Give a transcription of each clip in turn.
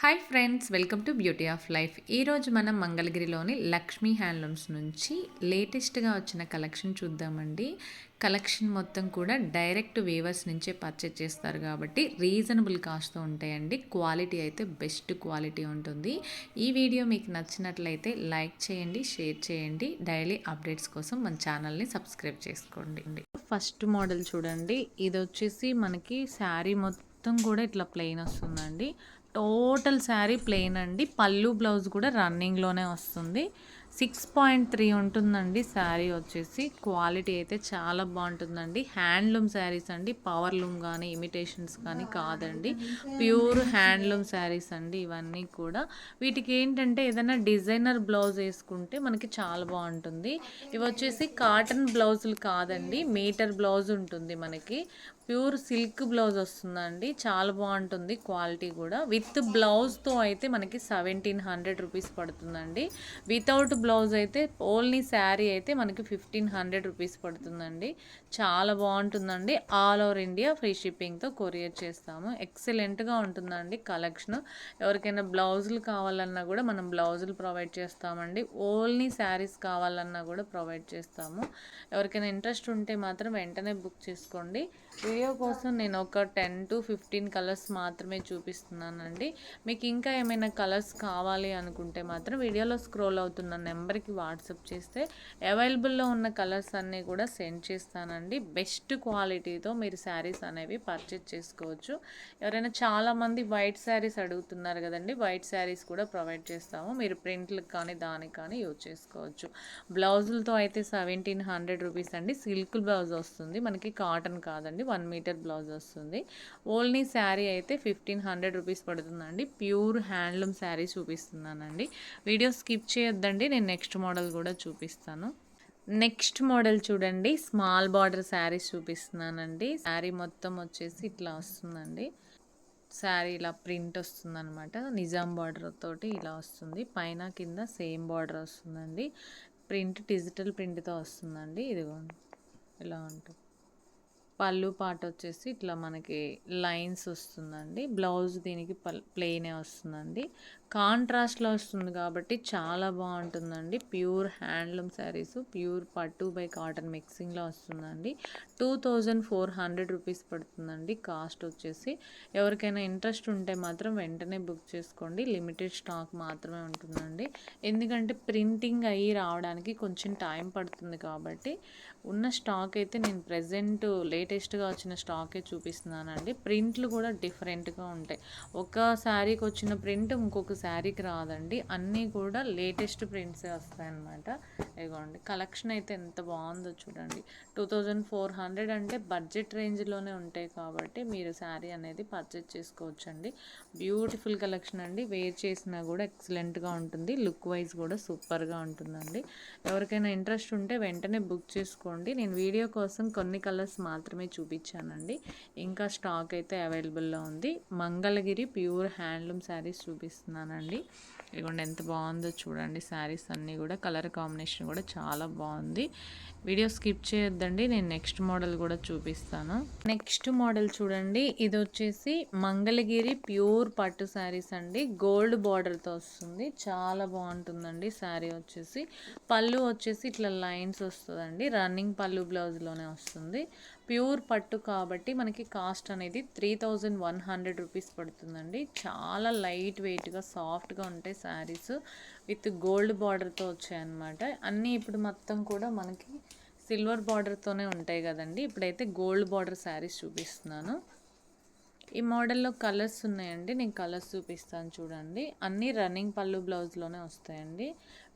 Hi friends, welcome to beauty of life. ఈరోజు మనం మంగళగిరిలోని లక్ష్మీ హ్యాండ్లూమ్స్ నుంచి లేటెస్ట్గా వచ్చిన కలెక్షన్ చూద్దామండి. కలెక్షన్ మొత్తం కూడా డైరెక్ట్ వీవర్స్ నుంచే పర్చేజ్ చేస్తారు కాబట్టి రీజనబుల్ కాస్ట్తో ఉంటాయండి. క్వాలిటీ అయితే బెస్ట్ క్వాలిటీ ఉంటుంది. ఈ వీడియో మీకు నచ్చినట్లయితే లైక్ చేయండి, షేర్ చేయండి. డైలీ అప్డేట్స్ కోసం మన ఛానల్ని సబ్స్క్రైబ్ చేసుకోండి. ఫస్ట్ మోడల్ చూడండి. ఇది వచ్చేసి మనకి శారీ మొత్తం కూడా ఇట్లా ప్లెయిన్ వస్తుందండి. టోటల్ శారీ ప్లెయిన్ అండి. పళ్ళు బ్లౌజ్ కూడా రన్నింగ్లోనే వస్తుంది. 6.3 ఉంటుందండి శారీ వచ్చేసి. క్వాలిటీ అయితే చాలా బాగుంటుందండి. హ్యాండ్లూమ్ శారీస్ అండి. పవర్ లూమ్ కానీ ఇమిటేషన్స్ కానీ కాదండి. ప్యూర్ హ్యాండ్లూమ్ శారీస్ అండి ఇవన్నీ కూడా. వీటికి ఏంటంటే ఏదైనా డిజైనర్ బ్లౌజ్ వేసుకుంటే మనకి చాలా బాగుంటుంది. ఇవి వచ్చేసి కాటన్ బ్లౌజులు కాదండి, మీటర్ బ్లౌజ్ ఉంటుంది మనకి. ప్యూర్ సిల్క్ బ్లౌజ్ వస్తుందండి. చాలా బాగుంటుంది క్వాలిటీ కూడా. విత్ బ్లౌజ్తో అయితే మనకి 1700 రూపీస్ పడుతుందండి. వితౌట్ బ్లౌజ్ అయితే ఓన్లీ శారీ అయితే మనకి 1500 రూపీస్ పడుతుందండి. చాలా బాగుంటుందండి. ఆల్ ఓవర్ ఇండియా ఫ్రీ షిప్పింగ్తో కొరియర్ చేస్తాము. ఎక్సలెంట్గా ఉంటుందండి కలెక్షన్. ఎవరికైనా బ్లౌజులు కావాలన్నా కూడా మనం బ్లౌజులు ప్రొవైడ్ చేస్తామండి. ఓన్లీ శారీస్ కావాలన్నా కూడా ప్రొవైడ్ చేస్తాము. ఎవరికైనా ఇంట్రెస్ట్ ఉంటే మాత్రం వెంటనే బుక్ చేసుకోండి. వీడియో కోసం నేను ఒక 10 to 15 కలర్స్ మాత్రమే చూపిస్తున్నానండి. మీకు ఇంకా ఏమైనా కలర్స్ కావాలి అనుకుంటే మాత్రం వీడియోలో స్క్రోల్ అవుతున్న నెంబర్కి వాట్సాప్ చేస్తే అవైలబుల్లో ఉన్న కలర్స్ అన్నీ కూడా సెండ్ చేస్తానండి. బెస్ట్ క్వాలిటీతో మీరు శారీస్ అనేవి పర్చేజ్ చేసుకోవచ్చు. ఎవరైనా చాలామంది వైట్ శారీస్ అడుగుతున్నారు కదండి, వైట్ శారీస్ కూడా ప్రొవైడ్ చేస్తాము. మీరు ప్రింట్లకు కానీ దానికి కానీ యూజ్ చేసుకోవచ్చు. బ్లౌజులతో అయితే 1700 రూపీస్ అండి. సిల్క్ బ్లౌజ్ వస్తుంది మనకి, కాటన్ కాదండి. 1 మీటర్ బ్లౌజ్ వస్తుంది. ఓన్లీ శారీ అయితే 1500 రూపీస్ పడుతుందండి. ప్యూర్ హ్యాండ్లూమ్ శారీ చూపిస్తున్నానండి. వీడియో స్కిప్ చేయొద్దండి. నేను నెక్స్ట్ మోడల్ కూడా చూపిస్తాను. నెక్స్ట్ మోడల్ చూడండి. స్మాల్ బార్డర్ శారీస్ చూపిస్తున్నానండి. శారీ మొత్తం వచ్చేసి ఇట్లా వస్తుందండి. శారీ ఇలా ప్రింట్ వస్తుంది అనమాట. నిజాం బార్డర్ తోటి ఇలా వస్తుంది. పైన కింద సేమ్ బార్డర్ వస్తుందండి. ప్రింట్ డిజిటల్ ప్రింట్తో వస్తుందండి. ఇదిగోండి ఇలా ఉంటుంది. పళ్ళు పాట వచ్చేసి ఇట్లా మనకి లైన్స్ వస్తుందండి. బ్లౌజ్ దీనికి ప్లెయినే వస్తుందండి. కాంట్రాస్ట్లో వస్తుంది కాబట్టి చాలా బాగుంటుందండి. ప్యూర్ హ్యాండ్లూమ్ శారీస్, ప్యూర్ పట్టు బై కాటన్ మిక్సింగ్లో వస్తుందండి. 2400 రూపీస్ పడుతుందండి కాస్ట్ వచ్చేసి. ఎవరికైనా ఇంట్రెస్ట్ ఉంటే మాత్రం వెంటనే బుక్ చేసుకోండి. లిమిటెడ్ స్టాక్ మాత్రమే ఉంటుందండి. ఎందుకంటే ప్రింటింగ్ అయ్యి రావడానికి కొంచెం టైం పడుతుంది కాబట్టి ఉన్న స్టాక్ అయితే నేను ప్రజెంట్ లేటెస్ట్గా వచ్చిన స్టాకే చూపిస్తున్నానండి. ప్రింట్లు కూడా డిఫరెంట్గా ఉంటాయి. ఒక శారీకి వచ్చిన ప్రింట్ ఇంకొక శారీకి రాదండి. అన్నీ కూడా లేటెస్ట్ ప్రింట్సే వస్తాయన్నమాట. ఇదిగోండి కలెక్షన్ అయితే ఎంత బాగుందో చూడండి. 2400 అంటే బడ్జెట్ రేంజ్లోనే ఉంటాయి కాబట్టి మీరు శారీ అనేది పర్చేజ్ చేసుకోవచ్చండి. బ్యూటిఫుల్ కలెక్షన్ అండి. వేర్ చేసినా కూడా ఎక్సలెంట్గా ఉంటుంది. లుక్ వైజ్ కూడా సూపర్గా ఉంటుందండి. ఎవరికైనా ఇంట్రెస్ట్ ఉంటే వెంటనే బుక్ చేసుకోండి. నేను వీడియో కోసం కొన్ని కలర్స్ మాత్రమే చూపించానండి. ఇంకా స్టాక్ అయితే అవైలబుల్లో ఉంది. మంగళగిరి ప్యూర్ హ్యాండ్లూమ్ శారీస్ చూపిస్తున్నానండి. ఇదిగోండి ఎంత బాగుందో చూడండి. శారీస్ అన్నీ కూడా కలర్ కాంబినేషన్ కూడా చాలా బాగుంది. వీడియో స్కిప్ చేయొద్దండి. నేను నెక్స్ట్ మోడల్ కూడా చూపిస్తాను. నెక్స్ట్ మోడల్ చూడండి. ఇది వచ్చేసి మంగళగిరి ప్యూర్ పట్టు శారీస్ అండి. గోల్డ్ బార్డర్తో వస్తుంది. చాలా బాగుంటుందండి శారీ వచ్చేసి. పళ్ళు వచ్చేసి ఇట్లా లైన్స్ వస్తుందండి. రన్నింగ్ పళ్ళు బ్లౌజ్లోనే వస్తుంది. ప్యూర్ పట్టు కాబట్టి మనకి కాస్ట్ అనేది 3100 రూపీస్ పడుతుందండి. చాలా లైట్ వెయిట్గా సాఫ్ట్గా ఉంటాయి శారీస్. విత్ గోల్డ్ బార్డర్తో వచ్చాయన్నమాట. అన్నీ ఇప్పుడు మొత్తం కూడా మనకి సిల్వర్ బార్డర్తోనే ఉంటాయి కదండి. ఇప్పుడైతే గోల్డ్ బార్డర్ శారీస్ చూపిస్తున్నాను. ఈ మోడల్లో కలర్స్ ఉన్నాయండి. నేను కలర్స్ చూపిస్తాను చూడండి. అన్నీ రన్నింగ్ పళ్ళు బ్లౌజ్లోనే వస్తాయండి.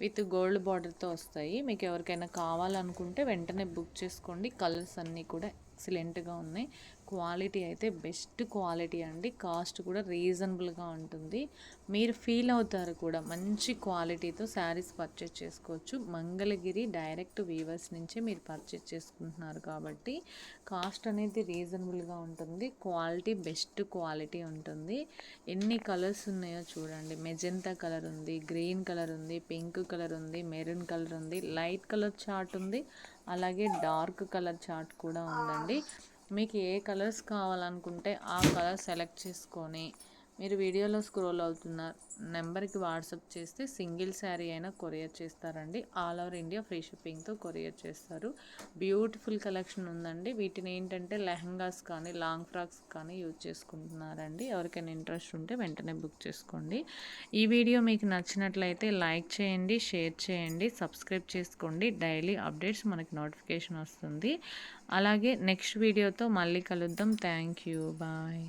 విత్ గోల్డ్ బార్డర్తో వస్తాయి. మీకు ఎవరికైనా కావాలనుకుంటే వెంటనే బుక్ చేసుకోండి. కలర్స్ అన్నీ కూడా ఎక్సలెంట్గా ఉన్నాయి. క్వాలిటీ అయితే బెస్ట్ క్వాలిటీ అండి. కాస్ట్ కూడా రీజనబుల్గా ఉంటుంది. మీరు ఫీల్ అవుతారు కూడా. మంచి క్వాలిటీతో శారీస్ పర్చేస్ చేసుకోవచ్చు. మంగళగిరి డైరెక్ట్ వీవర్స్ నుంచే మీరు పర్చేస్ చేసుకుంటున్నారు కాబట్టి కాస్ట్ అనేది రీజనబుల్గా ఉంటుంది. క్వాలిటీ బెస్ట్ క్వాలిటీ ఉంటుంది. ఎన్ని కలర్స్ ఉన్నాయో చూడండి. మెజెంతా కలర్ ఉంది, గ్రీన్ కలర్ ఉంది, పింక్ కలర్ ఉంది, మెరూన్ కలర్ ఉంది, లైట్ కలర్ చార్ట్ ఉంది, అలాగే డార్క్ కలర్ చార్ట్ కూడా ఉందండి. మీకు ఏ కలర్స్ కావాలనుకుంటే ఆ కలర్ సెలెక్ట్ చేసుకొని మీరు వీడియోలో స్క్రోల్ అవుతున్న నెంబర్కి వాట్సాప్ చేస్తే సింగిల్ శారీ అయినా కొరియర్ చేస్తారండి. ఆల్ ఓవర్ ఇండియా ఫ్రీ షిప్పింగ్తో కొరియర్ చేస్తారు. బ్యూటిఫుల్ కలెక్షన్ ఉందండి. వీటిని ఏంటంటే లెహంగాస్ కానీ లాంగ్ ఫ్రాక్స్ కానీ యూజ్ చేసుకుంటున్నారండి. ఎవరికైనా ఇంట్రెస్ట్ ఉంటే వెంటనే బుక్ చేసుకోండి. ఈ వీడియో మీకు నచ్చినట్లయితే లైక్ చేయండి, షేర్ చేయండి, సబ్స్క్రైబ్ చేసుకోండి. డైలీ అప్డేట్స్ మనకి నోటిఫికేషన్ వస్తుంది. అలాగే నెక్స్ట్ వీడియోతో మళ్ళీ కలుద్దాం. Thank you. బాయ్.